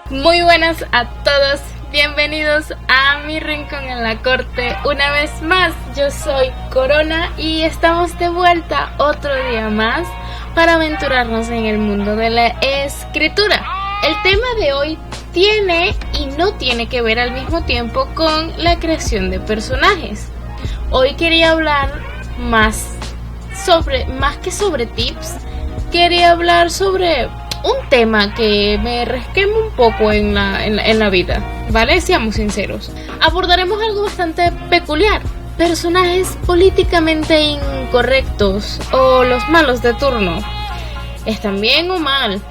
Muy buenas a todos, bienvenidos a mi rincón en la corte. Una vez más, yo soy Corona y estamos de vuelta otro día más para aventurarnos en el mundo de la escritura. El tema de hoy tiene y no tiene que ver al mismo tiempo con la creación de personajes. Hoy quería hablar más que sobre tips, quería hablar sobre un tema que me resquema un poco en la vida, ¿vale? Seamos sinceros. Abordaremos algo bastante peculiar: personajes políticamente incorrectos o los malos de turno. ¿Están bien o mal?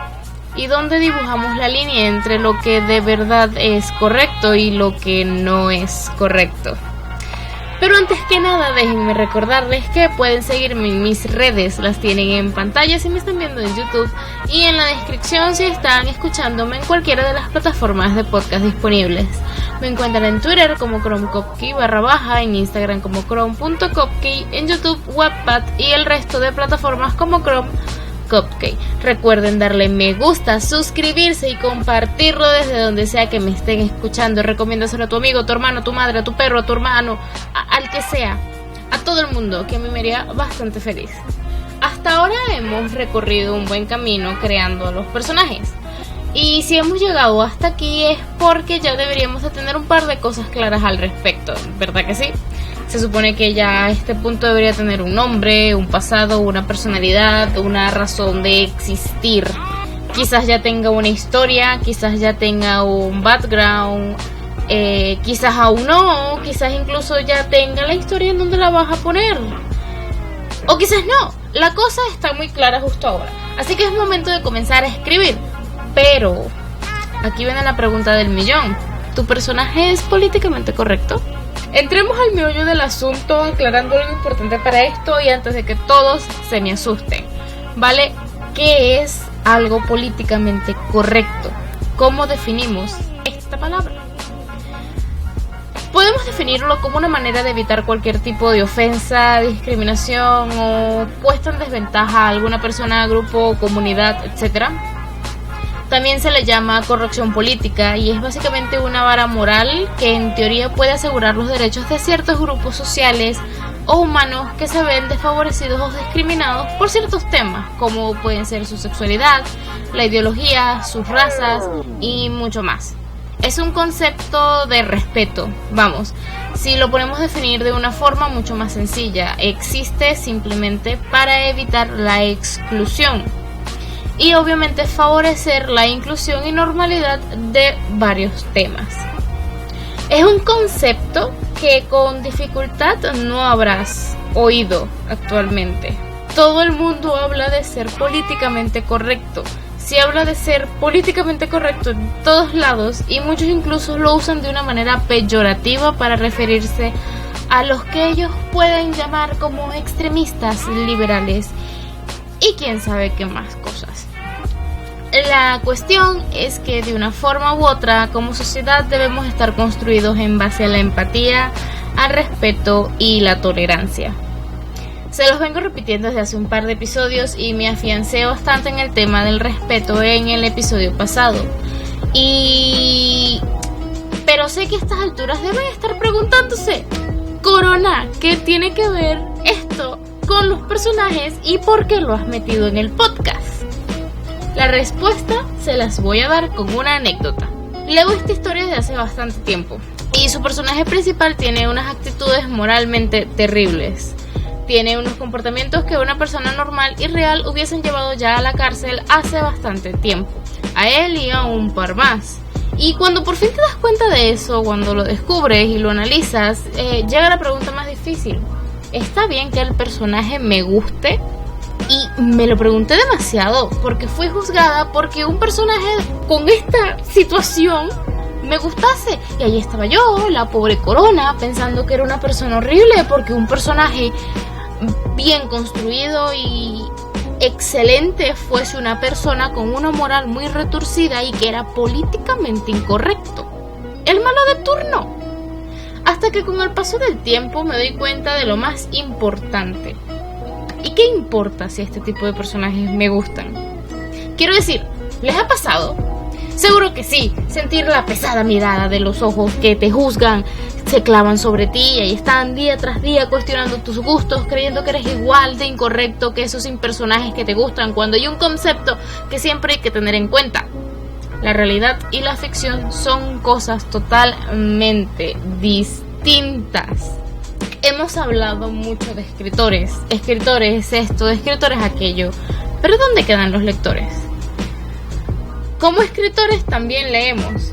¿Y dónde dibujamos la línea entre lo que de verdad es correcto y lo que no es correcto? Pero antes que nada, déjenme recordarles que pueden seguirme en mis redes, las tienen en pantalla si me están viendo en YouTube y en la descripción si están escuchándome en cualquiera de las plataformas de podcast disponibles. Me encuentran en Twitter como chromecopkey _, en Instagram como chrome.copkey, en YouTube, Wattpad y el resto de plataformas como Chrome Copkey. Recuerden darle me gusta, suscribirse y compartirlo desde donde sea que me estén escuchando. Recomiéndaselo a tu amigo, tu hermano, tu madre, a tu perro, a tu hermano, al que sea, a todo el mundo, que a mí me haría bastante feliz. Hasta ahora hemos recorrido un buen camino creando los personajes, y si hemos llegado hasta aquí es porque ya deberíamos de tener un par de cosas claras al respecto, ¿verdad que sí? Se supone que ya a este punto debería tener un nombre, un pasado, una personalidad, una razón de existir. Quizás ya tenga una historia, quizás ya tenga un background, quizás aún no, quizás incluso ya tenga la historia en donde la vas a poner. O quizás no, la cosa está muy clara justo ahora. Así que es momento de comenzar a escribir. Pero aquí viene la pregunta del millón: ¿tu personaje es políticamente correcto? Entremos al meollo del asunto, aclarando algo importante para esto y antes de que todos se me asusten, ¿vale? ¿Qué es algo políticamente correcto? ¿Cómo definimos esta palabra? Podemos definirlo como una manera de evitar cualquier tipo de ofensa, discriminación o puesta en desventaja a alguna persona, grupo, comunidad, etc. También se le llama corrección política y es básicamente una vara moral que en teoría puede asegurar los derechos de ciertos grupos sociales o humanos que se ven desfavorecidos o discriminados por ciertos temas, como pueden ser su sexualidad, la ideología, sus razas y mucho más. Es un concepto de respeto, vamos, si lo ponemos a definir de una forma mucho más sencilla, existe simplemente para evitar la exclusión y obviamente favorecer la inclusión y normalidad de varios temas. Es un concepto que con dificultad no habrás oído actualmente. Todo el mundo habla de ser políticamente correcto. Se habla de ser políticamente correcto en todos lados y muchos incluso lo usan de una manera peyorativa para referirse a los que ellos pueden llamar como extremistas liberales y quién sabe qué más cosas. La cuestión es que de una forma u otra, como sociedad debemos estar construidos en base a la empatía, al respeto y la tolerancia. Se los vengo repitiendo desde hace un par de episodios y me afiancé bastante en el tema del respeto en el episodio pasado. Pero sé que a estas alturas deben estar preguntándose: Corona, ¿qué tiene que ver esto con los personajes y por qué lo has metido en el podcast? La respuesta se las voy a dar con una anécdota. Leo esta historia desde hace bastante tiempo y su personaje principal tiene unas actitudes moralmente terribles. Tiene unos comportamientos que una persona normal y real hubiesen llevado ya a la cárcel hace bastante tiempo. A él y a un par más. Y cuando por fin te das cuenta de eso, cuando lo descubres y lo analizas, llega la pregunta más difícil: ¿está bien que el personaje me guste? Y me lo pregunté demasiado porque fui juzgada porque un personaje con esta situación me gustase. Y ahí estaba yo, la pobre Corona, pensando que era una persona horrible porque un personaje bien construido y excelente fuese una persona con una moral muy retorcida y que era políticamente incorrecto. El malo de turno. Hasta que con el paso del tiempo me doy cuenta de lo más importante. ¿Y qué importa si este tipo de personajes me gustan? Quiero decir, ¿les ha pasado? Seguro que sí, sentir la pesada mirada de los ojos que te juzgan, se clavan sobre ti y ahí están día tras día cuestionando tus gustos, creyendo que eres igual de incorrecto que esos personajes que te gustan, cuando hay un concepto que siempre hay que tener en cuenta. La realidad y la ficción son cosas totalmente distintas. Hemos hablado mucho de escritores esto, escritores aquello, pero ¿dónde quedan los lectores? Como escritores también leemos,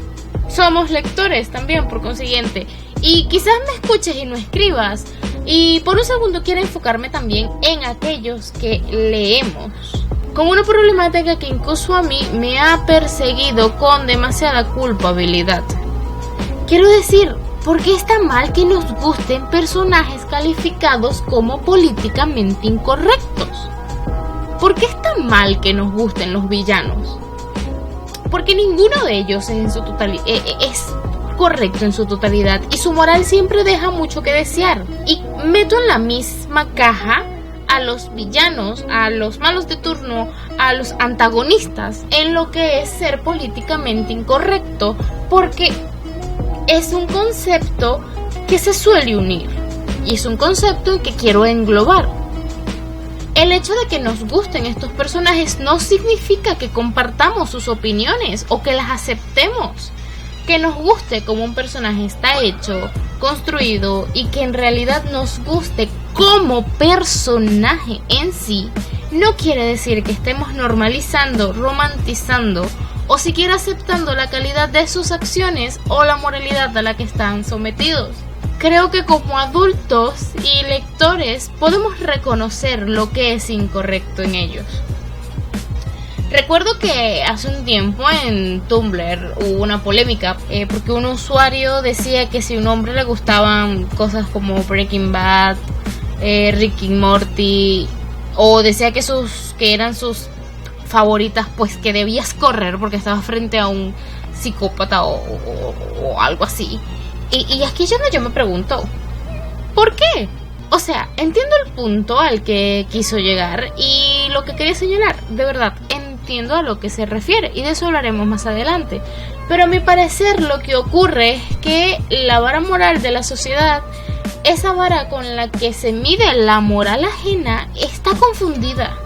somos lectores también por consiguiente, y quizás me escuches y no escribas, y por un segundo quiero enfocarme también en aquellos que leemos, con una problemática que incluso a mí me ha perseguido con demasiada culpabilidad. Quiero decir, ¿por qué está mal que nos gusten personajes calificados como políticamente incorrectos? ¿Por qué está mal que nos gusten los villanos? Porque ninguno de ellos es correcto en su totalidad y su moral siempre deja mucho que desear. Y meto en la misma caja a los villanos, a los malos de turno, a los antagonistas en lo que es ser políticamente incorrecto, porque es un concepto que se suele unir y es un concepto que quiero englobar. El hecho de que nos gusten estos personajes no significa que compartamos sus opiniones o que las aceptemos. Que nos guste como un personaje está hecho, construido y que en realidad nos guste como personaje en sí, no quiere decir que estemos normalizando, romantizando o siquiera aceptando la calidad de sus acciones o la moralidad a la que están sometidos. Creo que como adultos y lectores podemos reconocer lo que es incorrecto en ellos. Recuerdo que hace un tiempo en Tumblr hubo una polémica porque un usuario decía que si a un hombre le gustaban cosas como Breaking Bad, Rick y Morty, o decía que eran sus favoritas, pues que debías correr porque estabas frente a un psicópata o algo así. Y aquí yo me pregunto, ¿por qué? O sea, entiendo el punto al que quiso llegar y lo que quería señalar, de verdad, entiendo a lo que se refiere y de eso hablaremos más adelante. Pero a mi parecer lo que ocurre es que la vara moral de la sociedad, esa vara con la que se mide la moral ajena, está confundida.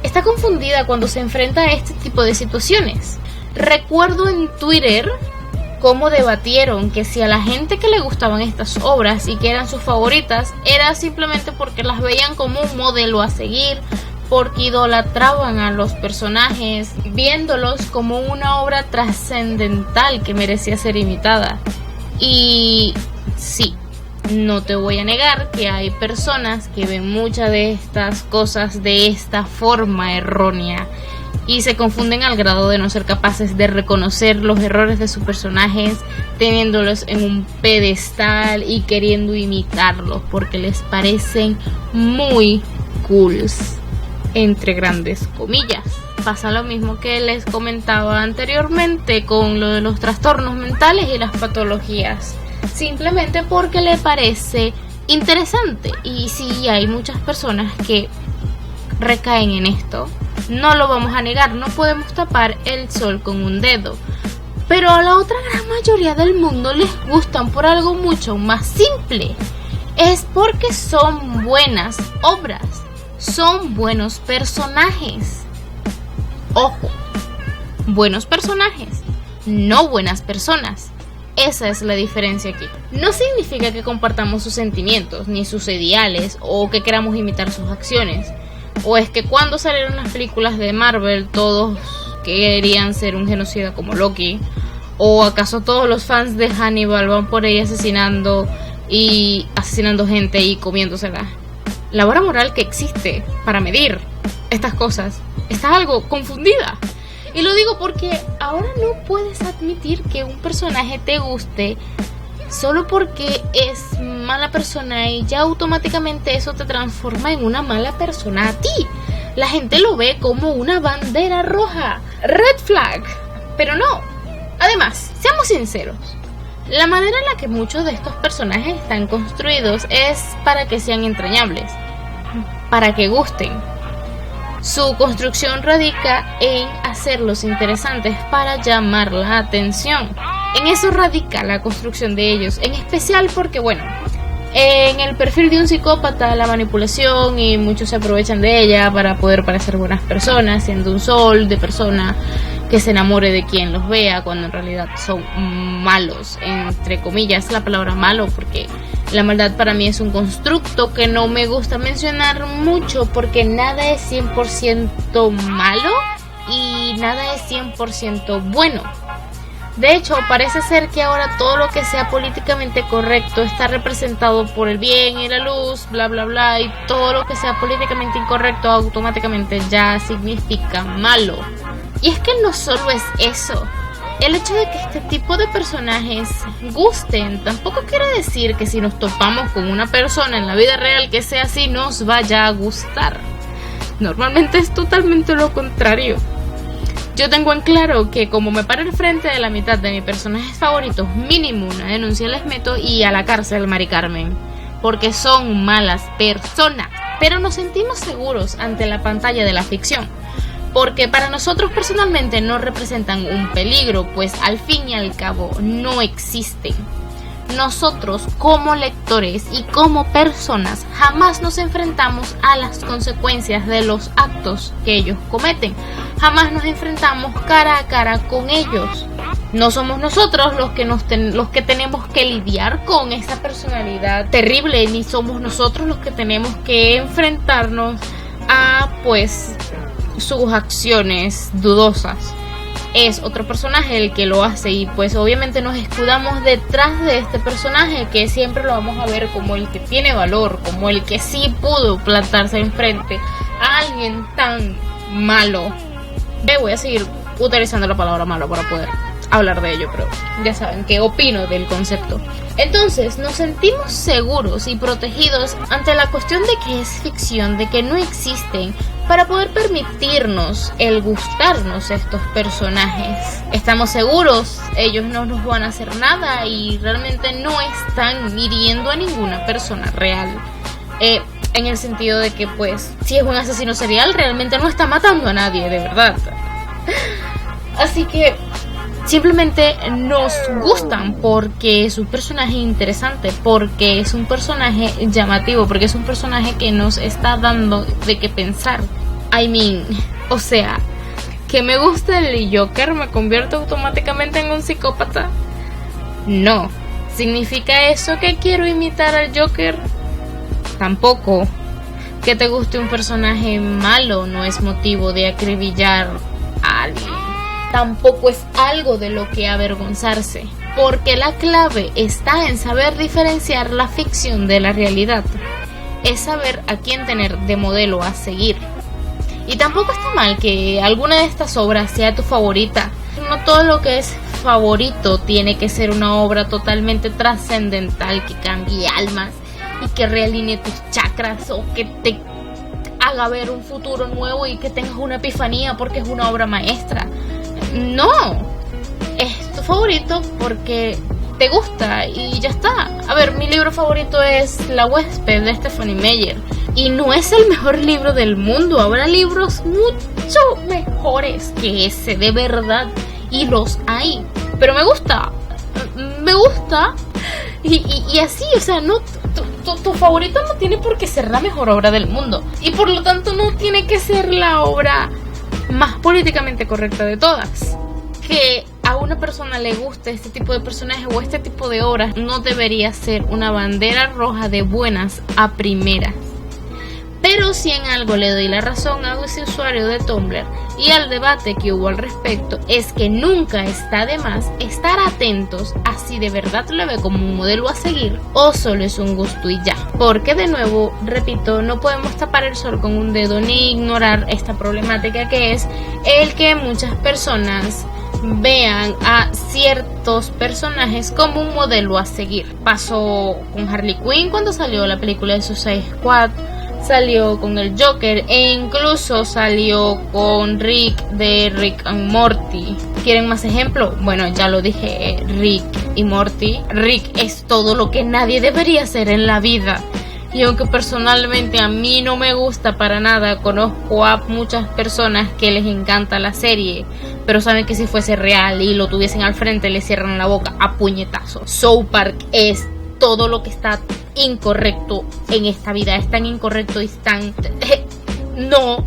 Está confundida cuando se enfrenta a este tipo de situaciones. Recuerdo en Twitter cómo debatieron que si a la gente que le gustaban estas obras y que eran sus favoritas era simplemente porque las veían como un modelo a seguir, porque idolatraban a los personajes, viéndolos como una obra trascendental que merecía ser imitada. Y sí, no te voy a negar que hay personas que ven muchas de estas cosas de esta forma errónea y se confunden al grado de no ser capaces de reconocer los errores de sus personajes, teniéndolos en un pedestal y queriendo imitarlos porque les parecen muy cools, entre grandes comillas. Pasa lo mismo que les comentaba anteriormente con lo de los trastornos mentales y las patologías, simplemente porque le parece interesante. Y sí, hay muchas personas que recaen en esto, no lo vamos a negar, no podemos tapar el sol con un dedo, pero a la otra gran mayoría del mundo les gustan por algo mucho más simple. Es porque son buenas obras, son buenos personajes. Ojo, buenos personajes, no buenas personas. Esa es la diferencia aquí. No significa que compartamos sus sentimientos, ni sus ideales, o que queramos imitar sus acciones. ¿O es que cuando salieron las películas de Marvel todos querían ser un genocida como Loki? ¿O acaso todos los fans de Hannibal van por ahí asesinando gente y comiéndosela? La vara moral que existe para medir estas cosas está algo confundida. Y lo digo porque ahora no puedes admitir que un personaje te guste solo porque es mala persona y ya automáticamente eso te transforma en una mala persona a ti. La gente lo ve como una bandera roja, red flag, pero no. Además, seamos sinceros, la manera en la que muchos de estos personajes están construidos es para que sean entrañables, para que gusten. Su construcción radica en hacerlos interesantes para llamar la atención. En eso radica la construcción de ellos, en especial porque, bueno, en el perfil de un psicópata, la manipulación, y muchos se aprovechan de ella para poder parecer buenas personas, siendo un sol de persona que se enamore de quien los vea, cuando en realidad son malos, entre comillas la palabra malo, porque la maldad para mí es un constructo que no me gusta mencionar mucho, porque nada es 100% malo y nada es 100% bueno. De hecho, parece ser que ahora todo lo que sea políticamente correcto está representado por el bien y la luz, bla bla bla, y todo lo que sea políticamente incorrecto automáticamente ya significa malo. Y es que no solo es eso. El hecho de que este tipo de personajes gusten tampoco quiere decir que si nos topamos con una persona en la vida real que sea así nos vaya a gustar. Normalmente es totalmente lo contrario. Yo tengo en claro que como me paro al frente de la mitad de mis personajes favoritos, mínimo una denuncia les meto y a la cárcel, Mari Carmen, porque son malas personas. Pero nos sentimos seguros ante la pantalla de la ficción, porque para nosotros personalmente no representan un peligro, pues al fin y al cabo no existen. Nosotros como lectores y como personas jamás nos enfrentamos a las consecuencias de los actos que ellos cometen. Jamás nos enfrentamos cara a cara con ellos. No somos nosotros los que tenemos que lidiar con esa personalidad terrible, ni somos nosotros los que tenemos que enfrentarnos a pues sus acciones dudosas. Es otro personaje el que lo hace, y pues obviamente nos escudamos detrás de este personaje, que siempre lo vamos a ver como el que tiene valor, como el que sí pudo plantarse enfrente a alguien tan malo. Voy a seguir utilizando la palabra malo para poder hablar de ello, pero ya saben qué opino del concepto. Entonces nos sentimos seguros y protegidos ante la cuestión de que es ficción, de que no existen, para poder permitirnos el gustarnos estos personajes. Estamos seguros, ellos no nos van a hacer nada y realmente no están hiriendo a ninguna persona real. En el sentido de que pues si es un asesino serial realmente no está matando a nadie de verdad. Así que simplemente nos gustan porque es un personaje interesante, porque es un personaje llamativo, porque es un personaje que nos está dando de qué pensar. O sea, que me gusta el Joker me convierte automáticamente en un psicópata. No. ¿Significa eso que quiero imitar al Joker? Tampoco. Que te guste un personaje malo no es motivo de acribillar a alguien. Tampoco es algo de lo que avergonzarse, porque la clave está en saber diferenciar la ficción de la realidad. Es saber a quién tener de modelo a seguir. Y tampoco está mal que alguna de estas obras sea tu favorita. No todo lo que es favorito tiene que ser una obra totalmente trascendental que cambie almas y que realinee tus chakras o que te haga ver un futuro nuevo y que tengas una epifanía porque es una obra maestra. No, es tu favorito porque te gusta y ya está. A ver, mi libro favorito es La huésped de Stephanie Meyer y no es el mejor libro del mundo. Habrá libros mucho mejores que ese, de verdad, y los hay, pero me gusta y así, o sea, no, tu favorito no tiene por qué ser la mejor obra del mundo y por lo tanto no tiene que ser la obra más políticamente correcta de todas. Que a una persona le guste este tipo de personajes o este tipo de obras no debería ser una bandera roja de buenas a primeras. Pero si en algo le doy la razón a ese usuario de Tumblr y al debate que hubo al respecto, es que nunca está de más estar atentos a si de verdad lo ve como un modelo a seguir o solo es un gusto y ya. Porque de nuevo, repito, no podemos tapar el sol con un dedo ni ignorar esta problemática que es el que muchas personas vean a ciertos personajes como un modelo a seguir. Pasó con Harley Quinn cuando salió la película de Suicide Squad, salió con el Joker e incluso salió con Rick de Rick and Morty. ¿Quieren más ejemplos? Bueno, ya lo dije, Rick y Morty. Rick es todo lo que nadie debería ser en la vida Y aunque personalmente a mí no me gusta para nada, conozco a muchas personas que les encanta la serie, pero saben que si fuese real y lo tuviesen al frente le cierran la boca a puñetazos. South Park es todo lo que está incorrecto en esta vida, es tan incorrecto y es tan... no,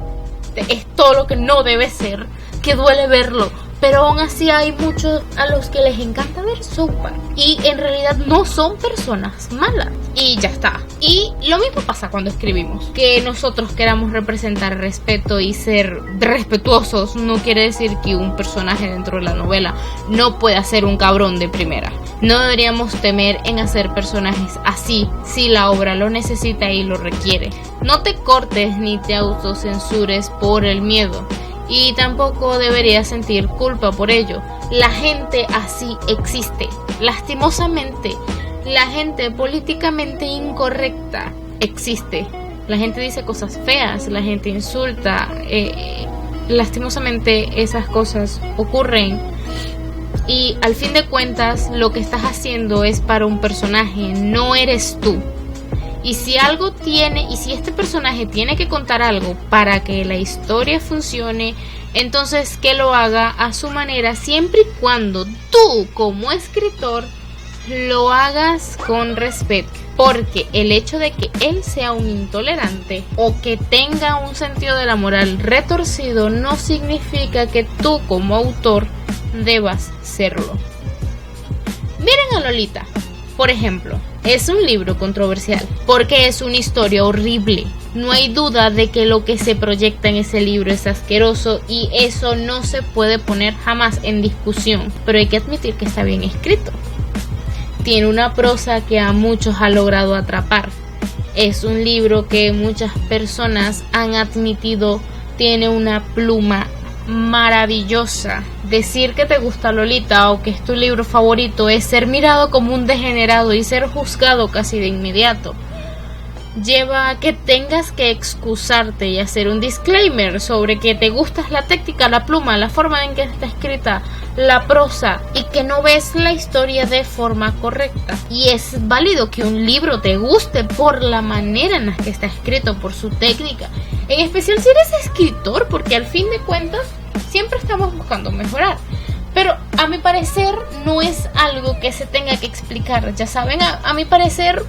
es todo lo que no debe ser, que duele verlo. Pero aún así hay muchos a los que les encanta ver South Park y en realidad no son personas malas. Y ya está. Y lo mismo pasa cuando escribimos. Que nosotros queramos representar respeto y ser respetuosos no quiere decir que un personaje dentro de la novela no pueda ser un cabrón de primera. No deberíamos temer en hacer personajes así si la obra lo necesita y lo requiere. No te cortes ni te autocensures por el miedo. Y tampoco deberías sentir culpa por ello. La gente así existe. Lastimosamente, la gente políticamente incorrecta existe. La gente dice cosas feas, la gente insulta. Lastimosamente esas cosas ocurren. Y al fin de cuentas, lo que estás haciendo es para un personaje, no eres tú. Y si este personaje tiene que contar algo para que la historia funcione, entonces que lo haga a su manera, siempre y cuando tú como escritor lo hagas con respeto. Porque el hecho de que él sea un intolerante o que tenga un sentido de la moral retorcido no significa que tú como autor debas serlo. Miren a Lolita, por ejemplo. Es un libro controversial porque es una historia horrible. No hay duda de que lo que se proyecta en ese libro es asqueroso y eso no se puede poner jamás en discusión. Pero hay que admitir que está bien escrito. Tiene una prosa que a muchos ha logrado atrapar. Es un libro que muchas personas han admitido tiene una pluma maravillosa. Decir que te gusta Lolita o que es tu libro favorito es ser mirado como un degenerado y ser juzgado casi de inmediato. Lleva a que tengas que excusarte y hacer un disclaimer sobre que te gusta la técnica, la pluma, la forma en que está escrita, la prosa y que no ves la historia de forma correcta. Y es válido que un libro te guste por la manera en la que está escrito, por su técnica, en especial si eres escritor, porque al fin de cuentas siempre estamos buscando mejorar. Pero a mi parecer no es algo que se tenga que explicar, ya saben, a mi parecer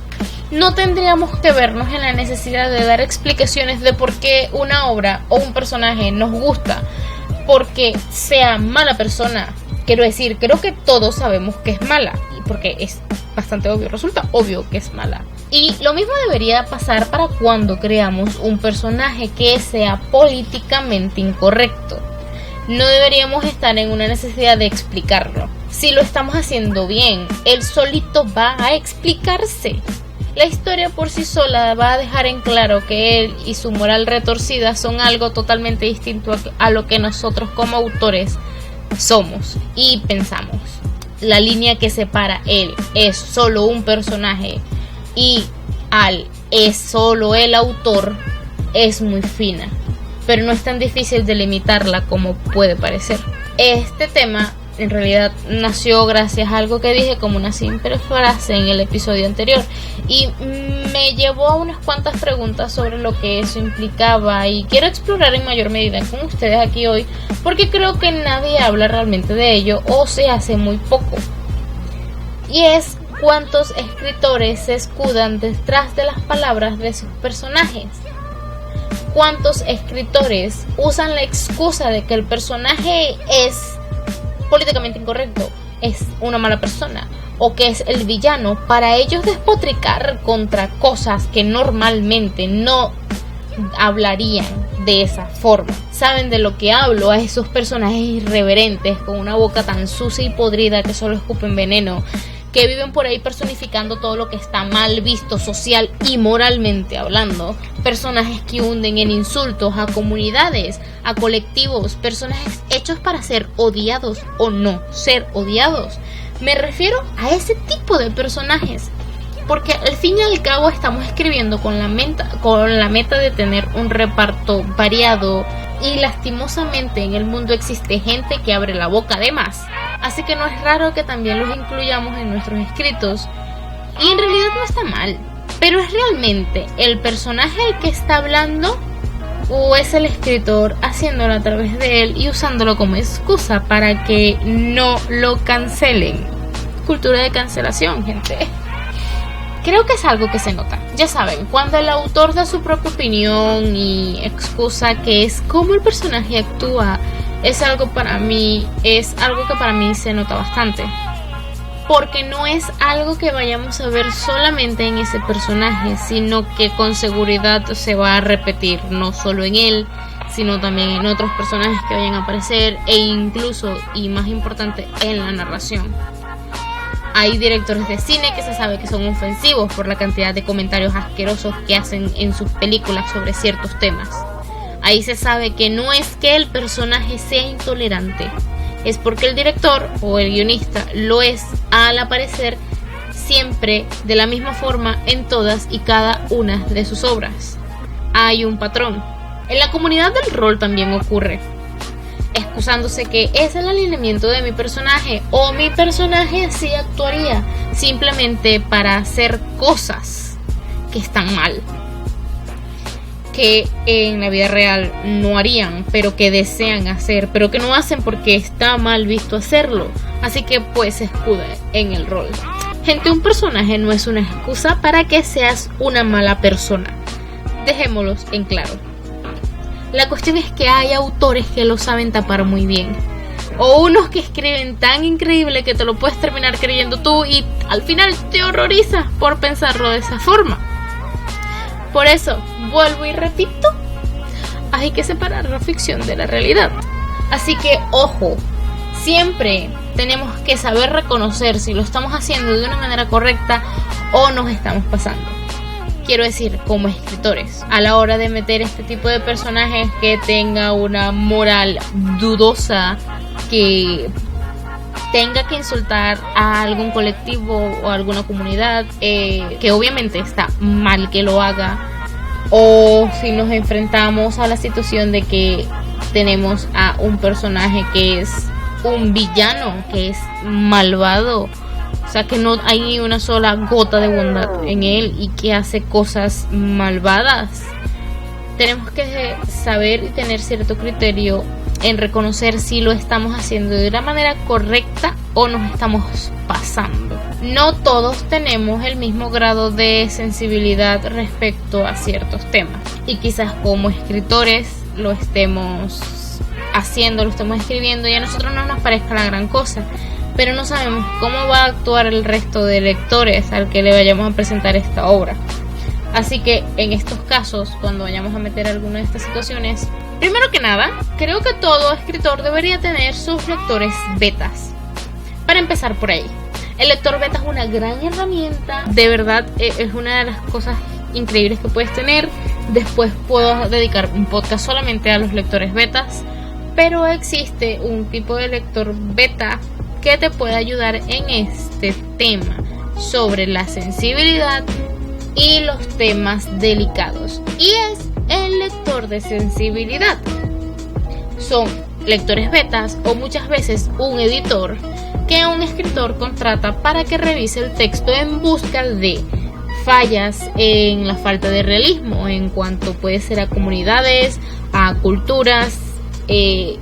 no tendríamos que vernos en la necesidad de dar explicaciones de por qué una obra o un personaje nos gusta porque sea mala persona. Quiero decir, creo que todos sabemos que es mala, porque es bastante obvio, resulta obvio que es mala. Y lo mismo debería pasar para cuando creamos un personaje que sea políticamente incorrecto. No deberíamos estar en una necesidad de explicarlo. Si lo estamos haciendo bien, él solito va a explicarse. La historia por sí sola va a dejar en claro que él y su moral retorcida son algo totalmente distinto a lo que nosotros como autores somos y pensamos. La línea que separa él es solo un personaje y al es solo el autor es muy fina, pero no es tan difícil delimitarla como puede parecer. Este tema en realidad nació gracias a algo que dije como una simple frase en el episodio anterior y me llevó a unas cuantas preguntas sobre lo que eso implicaba y quiero explorar en mayor medida con ustedes aquí hoy porque creo que nadie habla realmente de ello o se hace muy poco. Y es cuántos escritores se escudan detrás de las palabras de sus personajes. ¿Cuántos escritores usan la excusa de que el personaje es políticamente incorrecto, es una mala persona o que es el villano para ellos despotricar contra cosas que normalmente no hablarían de esa forma? ¿Saben de lo que hablo? A esos personajes irreverentes con una boca tan sucia y podrida que solo escupen veneno, que viven por ahí personificando todo lo que está mal visto social y moralmente hablando. Personajes que hunden en insultos a comunidades, a colectivos, personajes hechos para ser odiados o no ser odiados. Me refiero a ese tipo de personajes, porque al fin y al cabo estamos escribiendo con la meta de tener un reparto variado y lastimosamente en el mundo existe gente que abre la boca de más. Así que no es raro que también los incluyamos en nuestros escritos. Y en realidad no está mal. Pero ¿es realmente el personaje el que está hablando o es el escritor haciéndolo a través de él y usándolo como excusa para que no lo cancelen? Cultura de cancelación, gente. Creo que es algo que se nota. Ya saben, cuando el autor da su propia opinión y excusa que es cómo el personaje actúa, es algo que para mí se nota bastante. Porque no es algo que vayamos a ver solamente en ese personaje, sino que con seguridad se va a repetir, no solo en él, sino también en otros personajes que vayan a aparecer e incluso, y más importante, en la narración. Hay directores de cine que se sabe que son ofensivos por la cantidad de comentarios asquerosos que hacen en sus películas sobre ciertos temas. Ahí se sabe que no es que el personaje sea intolerante, es porque el director o el guionista lo es al aparecer siempre de la misma forma en todas y cada una de sus obras. Hay un patrón. En la comunidad del rol también ocurre, excusándose que es el alineamiento de mi personaje o mi personaje así actuaría simplemente para hacer cosas que están mal, que en la vida real no harían, pero que desean hacer, pero que no hacen porque está mal visto hacerlo, así que pues se escuda en el rol. Gente, un personaje no es una excusa para que seas una mala persona, dejémoslos en claro. La cuestión es que hay autores que lo saben tapar muy bien, o unos que escriben tan increíble que te lo puedes terminar creyendo tú y al final te horrorizas por pensarlo de esa forma. Por eso, vuelvo y repito, hay que separar la ficción de la realidad. Así que, ojo, siempre tenemos que saber reconocer si lo estamos haciendo de una manera correcta o nos estamos pasando. Quiero decir, como escritores, a la hora de meter este tipo de personajes que tenga una moral dudosa, que tenga que insultar a algún colectivo o a alguna comunidad, que obviamente está mal que lo haga, o si nos enfrentamos a la situación de que tenemos a un personaje que es un villano, que es malvado, o sea que no hay ni una sola gota de bondad en él y que hace cosas malvadas, tenemos que saber y tener cierto criterio en reconocer si lo estamos haciendo de una manera correcta o nos estamos pasando. No todos tenemos el mismo grado de sensibilidad respecto a ciertos temas y quizás como escritores lo estemos haciendo, lo estemos escribiendo y a nosotros no nos parezca la gran cosa, pero no sabemos cómo va a actuar el resto de lectores al que le vayamos a presentar esta obra. Así que en estos casos, cuando vayamos a meter alguna de estas situaciones, primero que nada, creo que todo escritor debería tener sus lectores betas. Para empezar por ahí, el lector beta es una gran herramienta, de verdad es una de las cosas increíbles que puedes tener. Después puedo dedicar un podcast solamente a los lectores betas, pero existe un tipo de lector beta que te puede ayudar en este tema sobre la sensibilidad y los temas delicados, y es el lector de sensibilidad. Son lectores betas o muchas veces un editor que un escritor contrata para que revise el texto en busca de fallas en la falta de realismo en cuanto puede ser a comunidades, a culturas,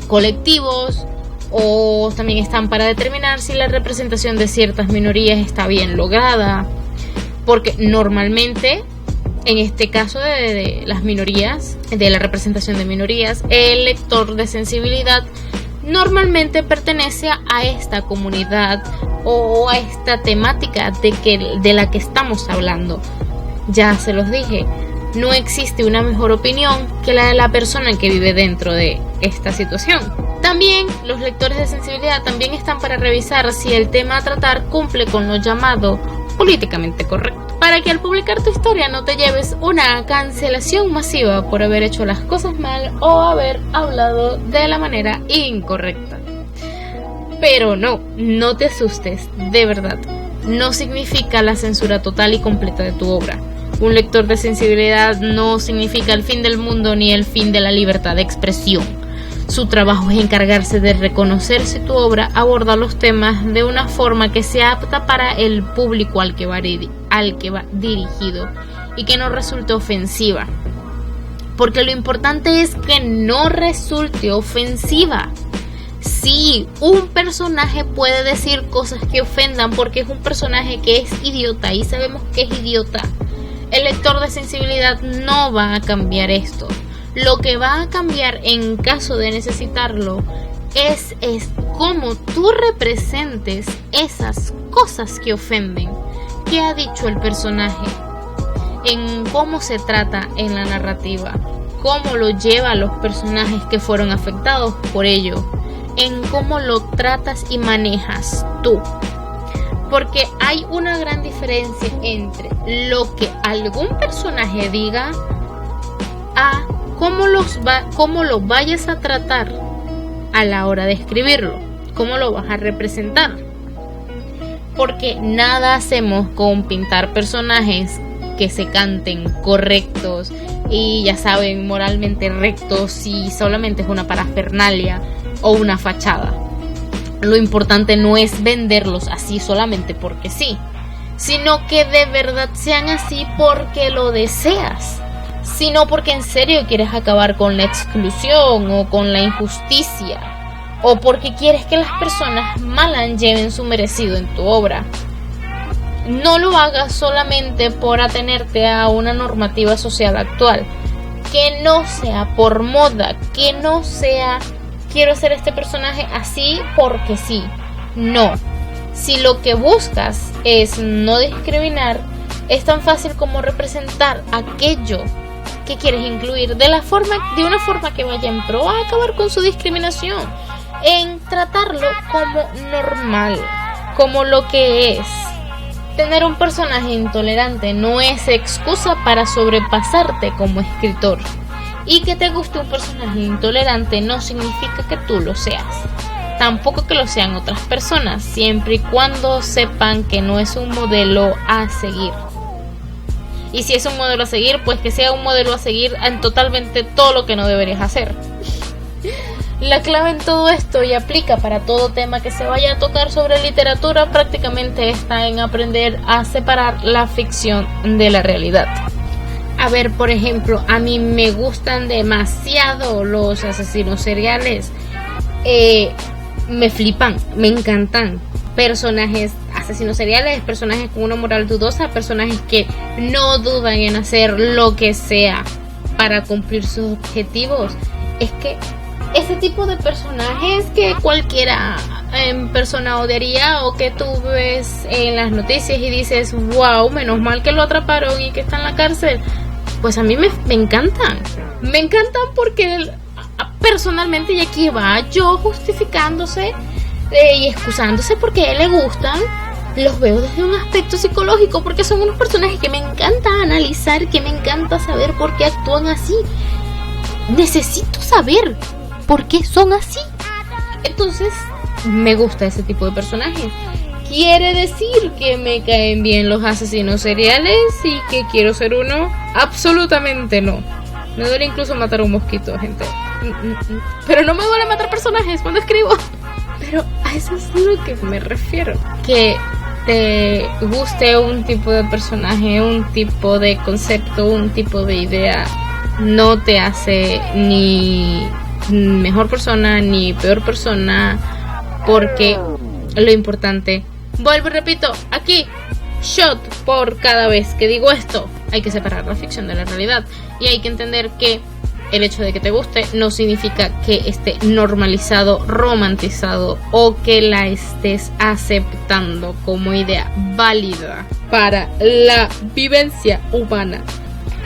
colectivos, o también están para determinar si la representación de ciertas minorías está bien lograda, porque normalmente en este caso de las minorías, de la representación de minorías, el lector de sensibilidad normalmente pertenece a esta comunidad o a esta temática de la que estamos hablando. Ya se los dije, no existe una mejor opinión que la de la persona que vive dentro de esta situación. También los lectores de sensibilidad también están para revisar si el tema a tratar cumple con lo llamado políticamente correcto, para que al publicar tu historia no te lleves una cancelación masiva por haber hecho las cosas mal o haber hablado de la manera incorrecta. Pero no te asustes, de verdad, no significa la censura total y completa de tu obra. Un lector de sensibilidad no significa el fin del mundo ni el fin de la libertad de expresión. Su trabajo es encargarse de reconocer si tu obra aborda los temas de una forma que sea apta para el público al que va al que va dirigido y que no resulte ofensiva. Porque lo importante es que no resulte ofensiva. Sí, un personaje puede decir cosas que ofendan porque es un personaje que es idiota y sabemos que es idiota. El lector de sensibilidad no va a cambiar esto. Lo que va a cambiar en caso de necesitarlo es cómo tú representes esas cosas que ofenden. ¿Qué ha dicho el personaje? En cómo se trata en la narrativa, cómo lo lleva a los personajes que fueron afectados por ello, en cómo lo tratas y manejas tú. Porque hay una gran diferencia entre lo que algún personaje diga a cómo lo vayas a tratar a la hora de escribirlo, cómo lo vas a representar. Porque nada hacemos con pintar personajes que se canten correctos y ya saben, moralmente rectos, si solamente es una parafernalia o una fachada. Lo importante no es venderlos así solamente porque sí, sino que de verdad sean así porque lo deseas, sino porque en serio quieres acabar con la exclusión o con la injusticia, o porque quieres que las personas malas lleven su merecido en tu obra. No lo hagas solamente por atenerte a una normativa social actual, que no sea por moda, que no sea quiero ser este personaje así porque sí. No, si lo que buscas es no discriminar, es tan fácil como representar aquello que quieres incluir de una forma que vaya en pro a acabar con su discriminación, en tratarlo como normal, como lo que es. Tener un personaje intolerante no es excusa para sobrepasarte como escritor. Y que te guste un personaje intolerante no significa que tú lo seas. Tampoco que lo sean otras personas, siempre y cuando sepan que no es un modelo a seguir. Y si es un modelo a seguir, pues que sea un modelo a seguir en totalmente todo lo que no deberías hacer. La clave en todo esto, y aplica para todo tema que se vaya a tocar sobre literatura, prácticamente está en aprender a separar la ficción de la realidad. A ver, por ejemplo, a mí me gustan demasiado los asesinos seriales. Me flipan, me encantan. Personajes asesinos seriales, personajes con una moral dudosa, personajes que no dudan en hacer lo que sea para cumplir sus objetivos. Es que ese tipo de personajes que cualquiera persona odiaría, o que tú ves en las noticias y dices, wow, menos mal que lo atraparon y que está en la cárcel, pues a mí me encantan. Me encantan porque personalmente, y aquí va yo justificándose y excusándose porque a él le gustan, los veo desde un aspecto psicológico, porque son unos personajes que me encanta analizar, que me encanta saber por qué actúan así. Necesito saber por qué son así. Entonces, me gusta ese tipo de personajes. ¿Quiere decir que me caen bien los asesinos seriales y que quiero ser uno? Absolutamente no. Me duele incluso matar un mosquito, gente. Pero no me duele matar personajes cuando escribo. Pero a eso es lo que me refiero. Que te guste un tipo de personaje, un tipo de concepto, un tipo de idea, no te hace ni mejor persona ni peor persona, porque lo importante, vuelvo y repito, aquí, shot por cada vez que digo esto, hay que separar la ficción de la realidad, y hay que entender que el hecho de que te guste no significa que esté normalizado, romantizado, o que la estés aceptando como idea válida para la vivencia humana.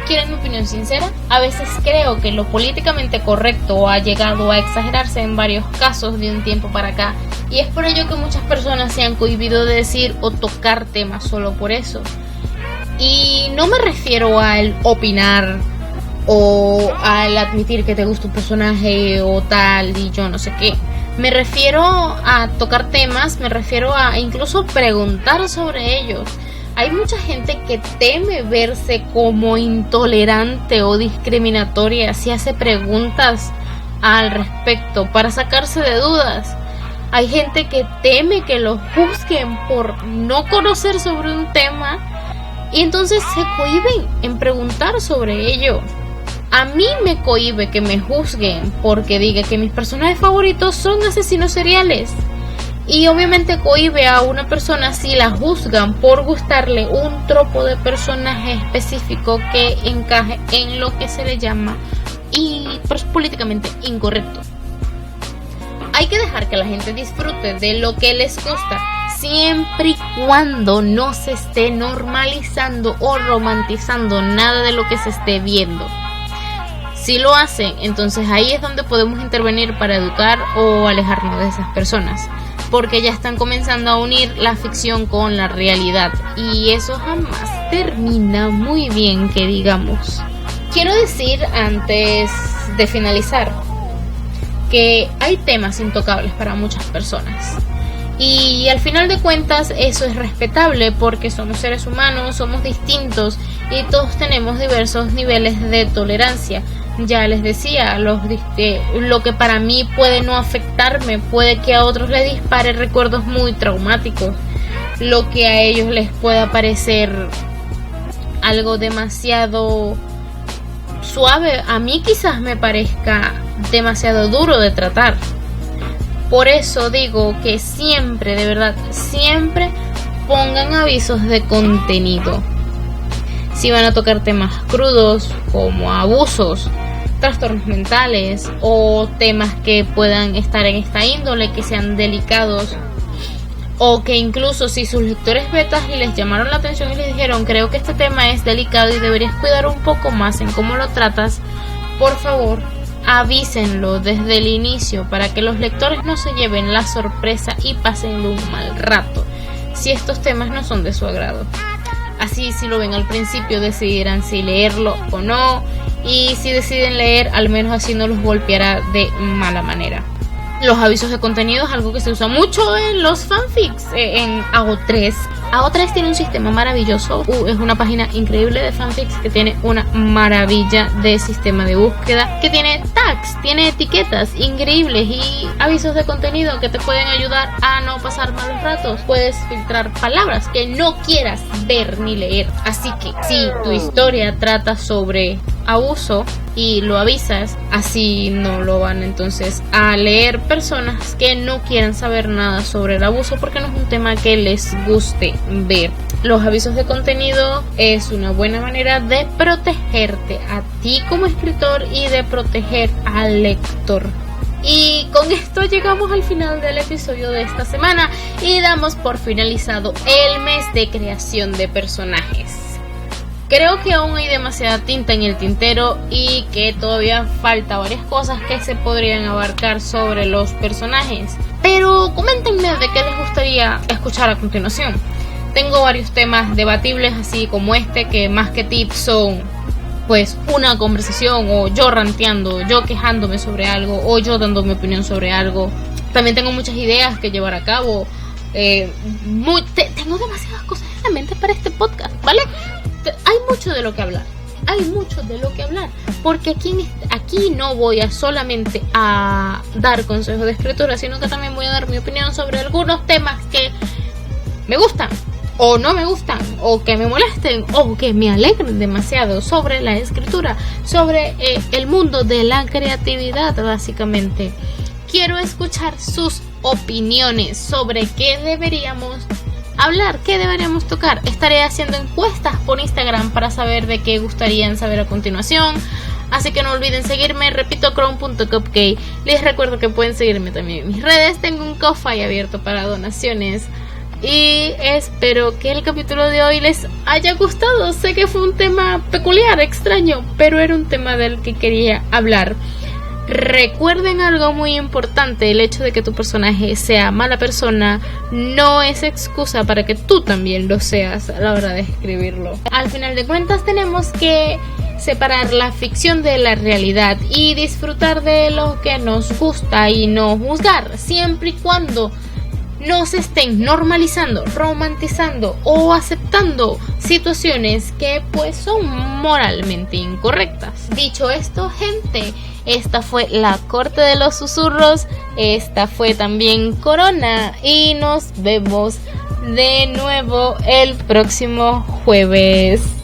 ¿Quieren mi opinión sincera? A veces creo que lo políticamente correcto ha llegado a exagerarse en varios casos de un tiempo para acá, y es por ello que muchas personas se han cohibido de decir o tocar temas solo por eso. Y no me refiero al opinar o al admitir que te gusta un personaje o tal y yo no sé qué. Me refiero a tocar temas, me refiero a incluso preguntar sobre ellos. Hay mucha gente que teme verse como intolerante o discriminatoria si hace preguntas al respecto para sacarse de dudas. Hay gente que teme que los juzguen por no conocer sobre un tema y entonces se cohíben en preguntar sobre ello. A mí me cohíbe que me juzguen porque diga que mis personajes favoritos son asesinos seriales. Y obviamente cohíbe a una persona si la juzgan por gustarle un tropo de personaje específico que encaje en lo que se le llama políticamente incorrecto. Hay que dejar que la gente disfrute de lo que les gusta, siempre y cuando no se esté normalizando o romantizando nada de lo que se esté viendo. Si lo hacen, entonces ahí es donde podemos intervenir para educar o alejarnos de esas personas, porque ya están comenzando a unir la ficción con la realidad y eso jamás termina muy bien, que digamos. Quiero decir antes de finalizar que hay temas intocables para muchas personas y al final de cuentas eso es respetable porque somos seres humanos, somos distintos y todos tenemos diversos niveles de tolerancia. Ya les decía, lo que para mí puede no afectarme, puede que a otros les dispare recuerdos muy traumáticos. Lo que a ellos les pueda parecer algo demasiado suave, a mí quizás me parezca demasiado duro de tratar. Por eso digo que siempre, de verdad, siempre pongan avisos de contenido. Si van a tocar temas crudos como abusos, trastornos mentales o temas que puedan estar en esta índole, que sean delicados, o que incluso si sus lectores betas les llamaron la atención y les dijeron creo que este tema es delicado y deberías cuidar un poco más en cómo lo tratas, por favor avísenlo desde el inicio para que los lectores no se lleven la sorpresa y pasen un mal rato si estos temas no son de su agrado. Así, si lo ven al principio, decidirán si leerlo o no, y si deciden leer, al menos así no los golpeará de mala manera. Los avisos de contenido es algo que se usa mucho en los fanfics, en AO3. AO3 tiene un sistema maravilloso, es una página increíble de fanfics que tiene una maravilla de sistema de búsqueda, que tiene tags, tiene etiquetas increíbles y avisos de contenido que te pueden ayudar a no pasar malos ratos. Puedes filtrar palabras que no quieras ver ni leer. Así que si tu historia trata sobre abuso y lo avisas, así no lo van entonces a leer personas que no quieran saber nada sobre el abuso porque no es un tema que les guste ver. Los avisos de contenido es una buena manera de protegerte a ti como escritor y de proteger al lector. Y con esto llegamos al final del episodio de esta semana y damos por finalizado el mes de creación de personajes. Creo que aún hay demasiada tinta en el tintero y que todavía falta varias cosas que se podrían abarcar sobre los personajes. Pero coméntenme de qué les gustaría escuchar a continuación. Tengo varios temas debatibles así como este, que más que tips son pues una conversación o yo ranteando, yo quejándome sobre algo o yo dando mi opinión sobre algo. También tengo muchas ideas que llevar a cabo. Tengo demasiadas cosas en la mente para este podcast, ¿vale? Hay mucho de lo que hablar. Porque aquí no voy a solamente a dar consejos de escritura, sino que también voy a dar mi opinión sobre algunos temas que me gustan o no me gustan, o que me molesten o que me alegren demasiado sobre la escritura, sobre el mundo de la creatividad. Básicamente quiero escuchar sus opiniones sobre qué deberíamos hablar, qué deberíamos tocar. Estaré haciendo encuestas por Instagram para saber de qué gustarían saber a continuación, así que no olviden seguirme, repito, chrome.cupcake. Les recuerdo que pueden seguirme también en mis redes, tengo un Ko-Fi abierto para donaciones y espero que el capítulo de hoy les haya gustado. Sé que fue un tema peculiar, extraño, pero era un tema del que quería hablar. Recuerden algo muy importante: el hecho de que tu personaje sea mala persona no es excusa para que tú también lo seas a la hora de escribirlo. Al final de cuentas tenemos que separar la ficción de la realidad y disfrutar de lo que nos gusta y no juzgar, siempre y cuando no se estén normalizando, romantizando o aceptando situaciones que pues son moralmente incorrectas. Dicho esto, gente, esta fue la corte de los susurros, esta fue también Corona y nos vemos de nuevo el próximo jueves.